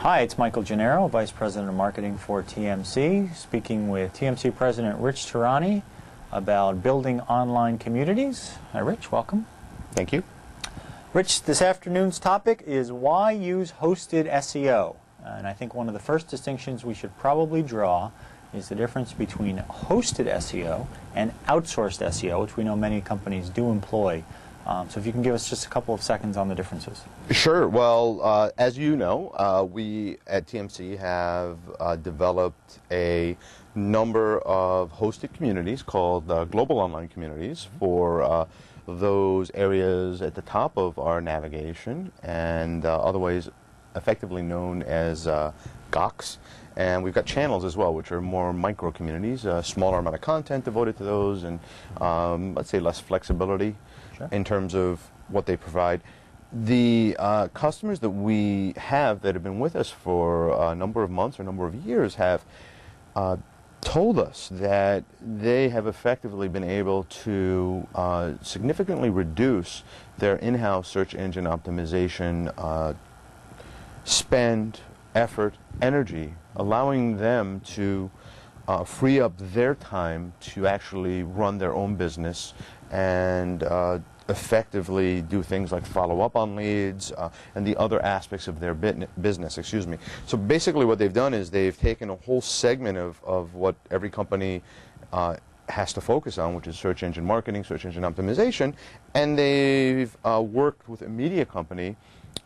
Hi, it's Michael Gennaro, Vice President of Marketing for TMC, speaking with TMC President Rich Tirani about building online communities. Hi, Rich. Welcome. Thank you. Rich, this afternoon's topic is why use hosted SEO? And I think one of the first distinctions we should probably draw is the difference between hosted SEO and outsourced SEO, which we know many companies do employ. So if you can give us just a couple of seconds on the differences. Sure. Well, as you know, we at TMC have developed a number of hosted communities called global online communities for those areas at the top of our navigation and otherwise effectively known as GOCs. And we've got channels as well, which are more micro communities, a smaller amount of content devoted to those, and let's say less flexibility in terms of what they provide. The customers that we have that have been with us for a number of months or a number of years have told us that they have effectively been able to significantly reduce their in-house search engine optimization spend, effort, energy, allowing them to free up their time to actually run their own business and effectively do things like follow up on leads and the other aspects of their business. So basically what they've done is they've taken a whole segment of what every company has to focus on, which is search engine marketing, search engine optimization, and they've worked with a media company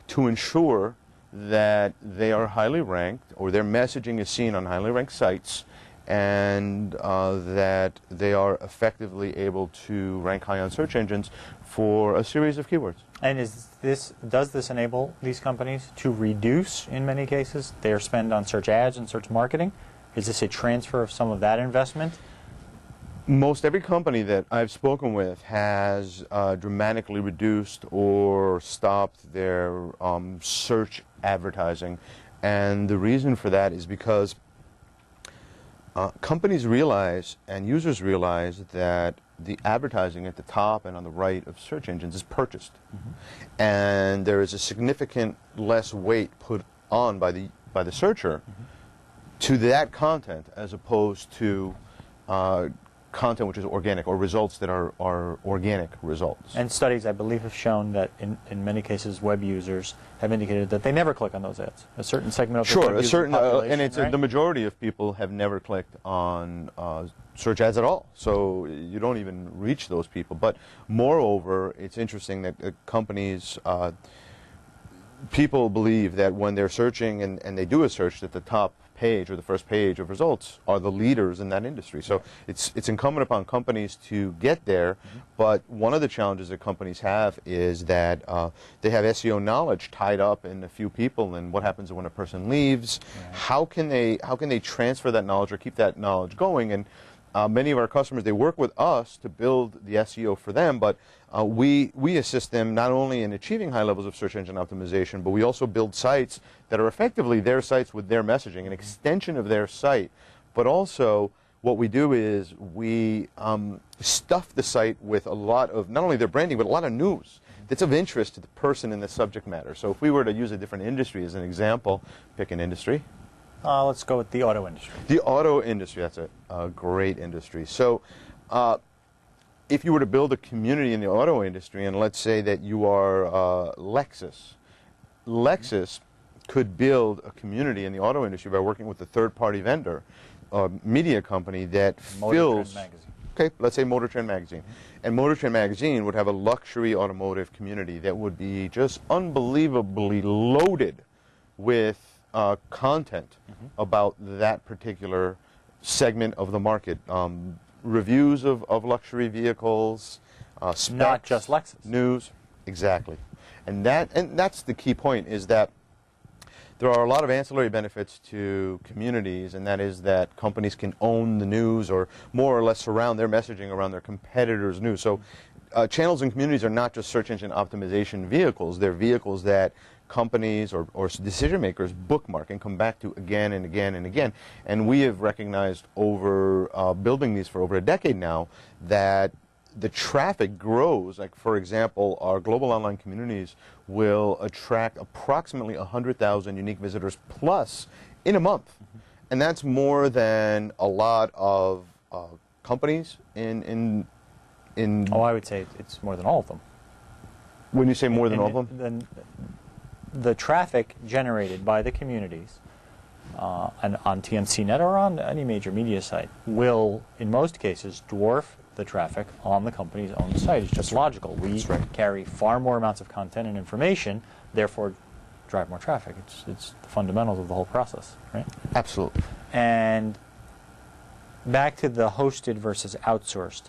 to ensure that they are highly ranked, or their messaging is seen on highly ranked sites, and that they are effectively able to rank high on search engines for a series of keywords. And does this enable these companies to reduce, in many cases, their spend on search ads and search marketing? Is this a transfer of some of that investment? Most every company that I've spoken with has dramatically reduced or stopped their search advertising, and the reason for that is because companies realize and users realize that the advertising at the top and on the right of search engines is purchased, and there is a significant less weight put on by the searcher to that content as opposed to content which is organic, or results that are organic results. And studies, I believe, have shown that in many cases web users have indicated that they never click on those ads. A certain segment of the web user population, and it's right? The majority of people have never clicked on search ads at all, so you don't even reach those people. But moreover, it's interesting that companies, people believe that when they're searching and they do a search, that the top page or the first page of results are the leaders in that industry. So it's incumbent upon companies to get there, but one of the challenges that companies have is that they have SEO knowledge tied up in a few people, and what happens when a person leaves? Right. How can they transfer that knowledge or keep that knowledge going? And many of our customers, they work with us to build the SEO for them, but we assist them not only in achieving high levels of search engine optimization, but we also build sites that are effectively their sites with their messaging, an extension of their site. But also what we do is we stuff the site with a lot of, not only their branding, but a lot of news that's of interest to the person in the subject matter. So if we were to use a different industry as an example, pick an industry. Let's go with the auto industry. The auto industry, that's a great industry. So if you were to build a community in the auto industry, and let's say that you are Lexus, Lexus could build a community in the auto industry by working with a third-party vendor, a media company that fills... Okay, let's say Motor Trend Magazine. And Motor Trend Magazine would have a luxury automotive community that would be just unbelievably loaded with content about that particular segment of the market. Reviews of luxury vehicles, specs, not just Lexus. News, exactly. And that's the key point, is that there are a lot of ancillary benefits to communities, and that is that companies can own the news or more or less surround their messaging around their competitors' news. So channels and communities are not just search engine optimization vehicles. They're vehicles that companies or decision makers bookmark and come back to again and again and again. And we have recognized over building these for over a decade now that the traffic grows, like for example, our global online communities will attract approximately 100,000 unique visitors plus in a month. And that's more than a lot of companies in Oh, I would say it's more than all of them. When you say more than all of them? Then the traffic generated by the communities and on TMCnet or on any major media site will, in most cases, dwarf the traffic on the company's own site. It's just logical. We carry far more amounts of content and information, therefore drive more traffic. It's the fundamentals of the whole process, right? Absolutely. And back to the hosted versus outsourced.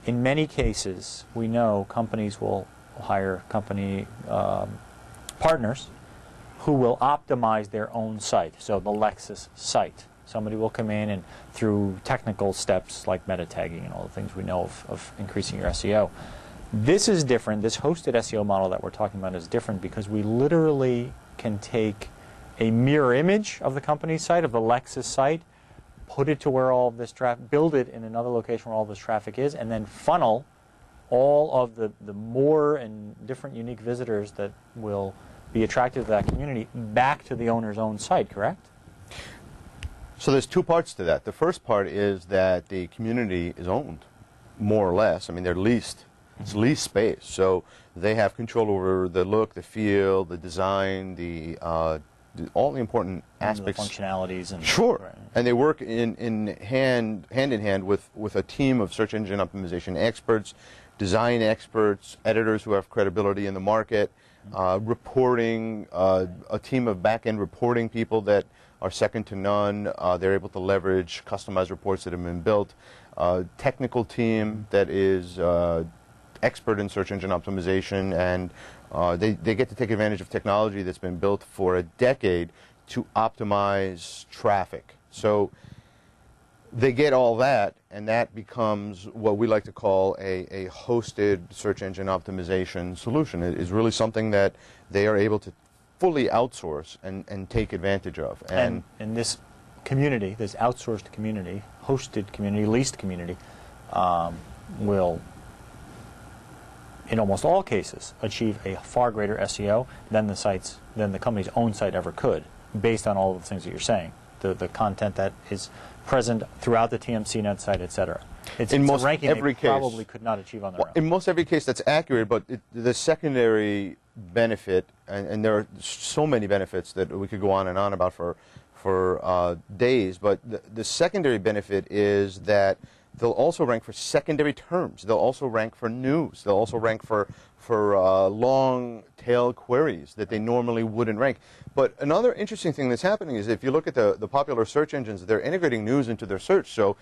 In many cases, we know companies will hire company partners who will optimize their own site. So the Lexus site. Somebody will come in and through technical steps like meta tagging and all the things we know of increasing your SEO. This is different. This hosted SEO model that we're talking about is different because we literally can take a mirror image of the company's site, of the Lexus site, put it to where all of this traffic, build it in another location where all this traffic is, and then funnel all of the more and different unique visitors that will be attracted to that community back to the owner's own site, correct? So there's two parts to that. The first part is that the community is owned, more or less. I mean, they're leased. It's leased space. So they have control over the look, the feel, the design, all the important aspects. The functionalities. And sure. Right. And they work hand in hand with a team of search engine optimization experts, design experts, editors who have credibility in the market, reporting, a team of back-end reporting people that are second to none. They're able to leverage customized reports that have been built. Technical team that is expert in search engine optimization, and they get to take advantage of technology that's been built for a decade to optimize traffic. So they get all that, and that becomes what we like to call a hosted search engine optimization solution. It is really something that they are able to fully outsource and take advantage of. And in this community, this outsourced community, hosted community, leased community, will, in almost all cases, achieve a far greater SEO than the company's own site ever could, based on all of the things that you're saying, the content that is present throughout the TMCnet site, etc. It's a ranking they probably could not achieve on their own. In most every case, that's accurate, but the secondary benefit, and there are so many benefits that we could go on and on about for days, but the secondary benefit is that they'll also rank for secondary terms. They'll also rank for news. They'll also rank for long tail queries that they normally wouldn't rank. But another interesting thing that's happening is if you look at the popular search engines, they're integrating news into their search. So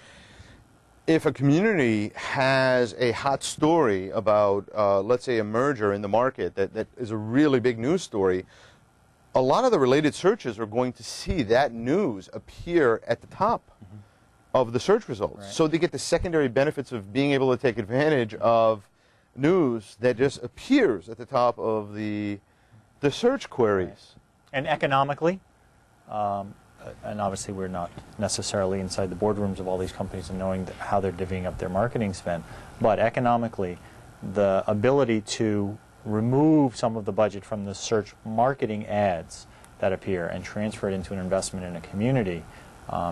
if a community has a hot story about, let's say, a merger in the market that is a really big news story, a lot of the related searches are going to see that news appear at the top of the search results. Right. So they get the secondary benefits of being able to take advantage of news that just appears at the top of the search queries. Right. And economically, and obviously we're not necessarily inside the boardrooms of all these companies and knowing how they're divvying up their marketing spend, but economically, the ability to remove some of the budget from the search marketing ads that appear and transfer it into an investment in a community,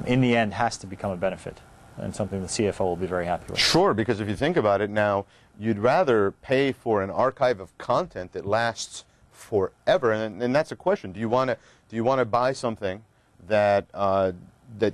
in the end has to become a benefit and something the CFO will be very happy with. Sure, because if you think about it now, you'd rather pay for an archive of content that lasts forever, and that's a question. Do you want to buy something that that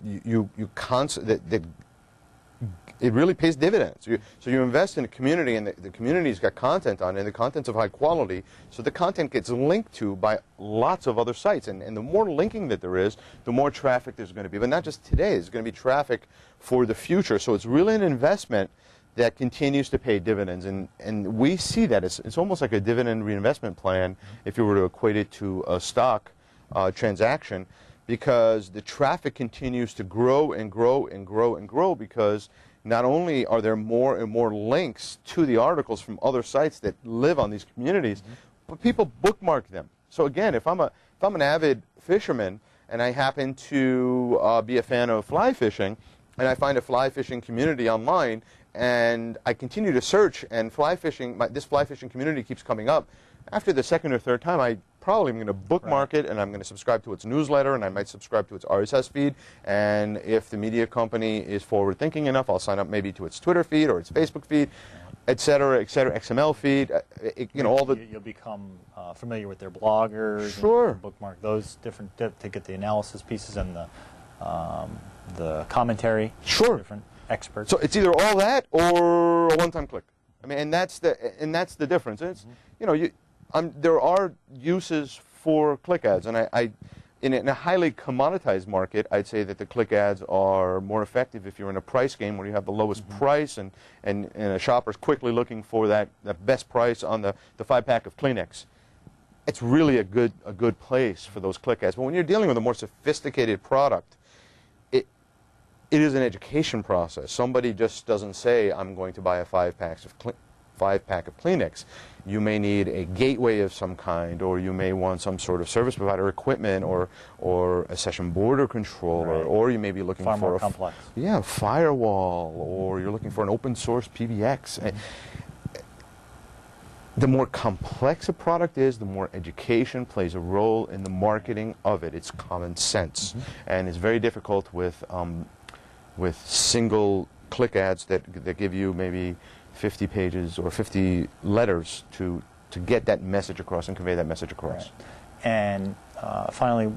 it really pays dividends? So you invest in a community, and the community's got content on it, and the content's of high quality, so the content gets linked to by lots of other sites, and the more linking that there is, the more traffic there's going to be. But not just today, there's going to be traffic for the future. So it's really an investment that continues to pay dividends, and we see that it's almost like a dividend reinvestment plan if you were to equate it to a stock transaction, because the traffic continues to grow and grow and grow and grow, because not only are there more and more links to the articles from other sites that live on these communities, but people bookmark them. So again, if I'm an avid fisherman and I happen to be a fan of fly fishing, and I find a fly fishing community online, and I continue to search, and fly fishing, this fly fishing community keeps coming up. After the second or third time, I probably am going to bookmark it, and I'm going to subscribe to its newsletter, and I might subscribe to its RSS feed. And if the media company is forward-thinking enough, I'll sign up maybe to its Twitter feed or its Facebook feed, et cetera, XML feed. All the. You'll become familiar with their bloggers. Sure. And bookmark those different to get the analysis pieces and the commentary. Sure. Different experts. So it's either all that or a one-time click. I mean, and that's the difference. It's there are uses for click ads, and in a highly commoditized market, I'd say that the click ads are more effective if you're in a price game where you have the lowest price, and a shopper's quickly looking for that best price on the 5-pack of Kleenex. It's really a good place for those click ads. But when you're dealing with a more sophisticated product, it is an education process. Somebody just doesn't say, I'm going to buy a 5-pack of Kleenex. You may need a gateway of some kind, or you may want some sort of service provider equipment, or a session border controller, right. Or you may be looking Far for more complex. Yeah, firewall, or you're looking for an open source PBX. The more complex a product is, the more education plays a role in the marketing of it. It's common sense, and it's very difficult with single click ads that give you maybe 50 pages or 50 letters to get that message across and convey that message across. Right. And finally,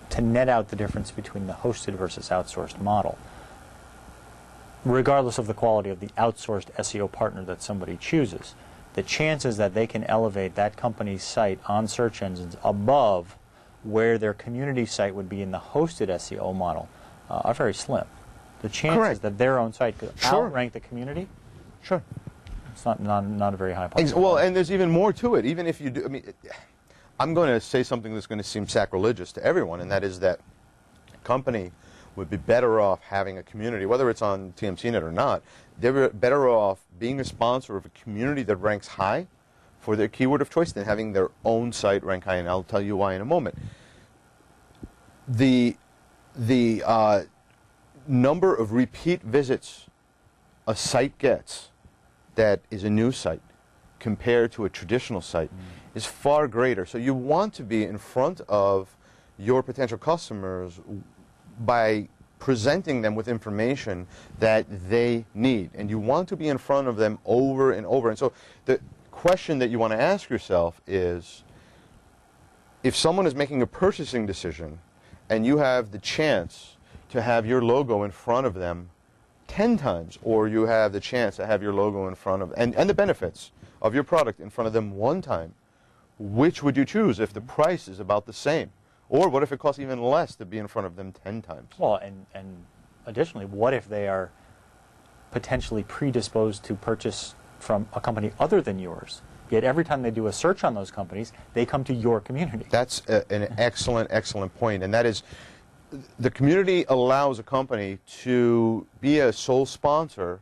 to net out the difference between the hosted versus outsourced model, regardless of the quality of the outsourced SEO partner that somebody chooses, the chances that they can elevate that company's site on search engines above where their community site would be in the hosted SEO model are very slim. The chances Correct. that their own site could outrank the community, Sure. it's not a very high possibility. Well, and there's even more to it. Even if you do, I'm going to say something that's going to seem sacrilegious to everyone, and that is that a company would be better off having a community, whether it's on TMCnet or not. They're better off being a sponsor of a community that ranks high for their keyword of choice than having their own site rank high, and I'll tell you why in a moment. The number of repeat visits a site gets that is a new site compared to a traditional site is far greater. So you want to be in front of your potential customers by presenting them with information that they need. And you want to be in front of them over and over. And so the question that you want to ask yourself is, if someone is making a purchasing decision and you have the chance to have your logo in front of them 10 times, or you have the chance to have your logo in front of, and the benefits of your product in front of them one time, which would you choose if the price is about the same? Or what if it costs even less to be in front of them 10 times? Well, and additionally, what if they are potentially predisposed to purchase from a company other than yours? Yet every time they do a search on those companies, they come to your community. That's an excellent point, and that is, the community allows a company to be a sole sponsor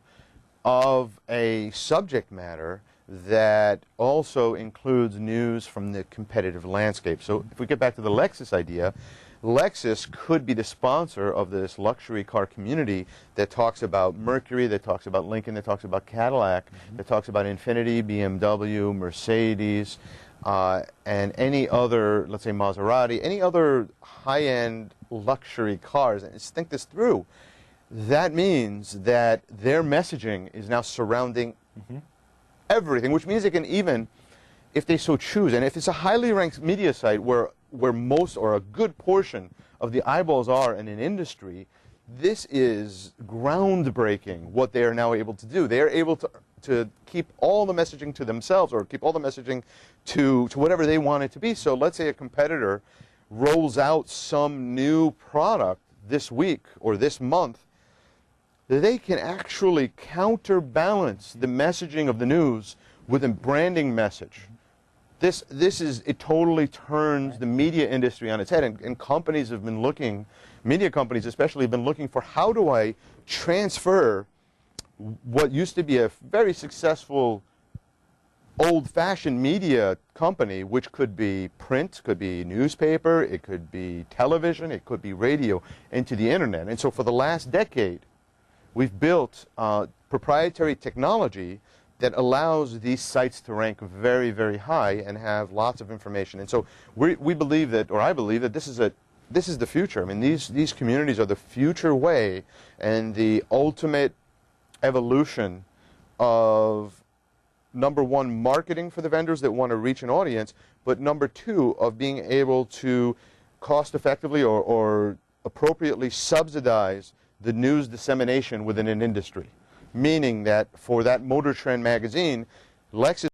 of a subject matter that also includes news from the competitive landscape. So if we get back to the Lexus idea, Lexus could be the sponsor of this luxury car community that talks about Mercury, that talks about Lincoln, that talks about Cadillac, that talks about Infiniti, BMW, Mercedes, and any other, let's say Maserati, any other high-end luxury cars. And just think this through. That means that their messaging is now surrounding everything, which means they can even, if they so choose, and if it's a highly ranked media site where most or a good portion of the eyeballs are in an industry, this is groundbreaking what they are now able to do. They are able to keep all the messaging to themselves, or keep all the messaging to whatever they want it to be. So let's say a competitor rolls out some new product this week or this month, they can actually counterbalance the messaging of the news with a branding message. It totally turns the media industry on its head, and companies have been looking, media companies especially, have been looking for, how do I transfer what used to be a very successful old-fashioned media company, which could be print, could be newspaper, it could be television, it could be radio, into the internet. And so for the last decade, we've built proprietary technology that allows these sites to rank very, very high and have lots of information. And so we believe that, or I believe that this is the future. I mean, these communities are the future way and the ultimate evolution of, number one, marketing for the vendors that want to reach an audience, but number two, of being able to cost effectively or appropriately subsidize the news dissemination within an industry. Meaning that for that Motor Trend magazine, Lexus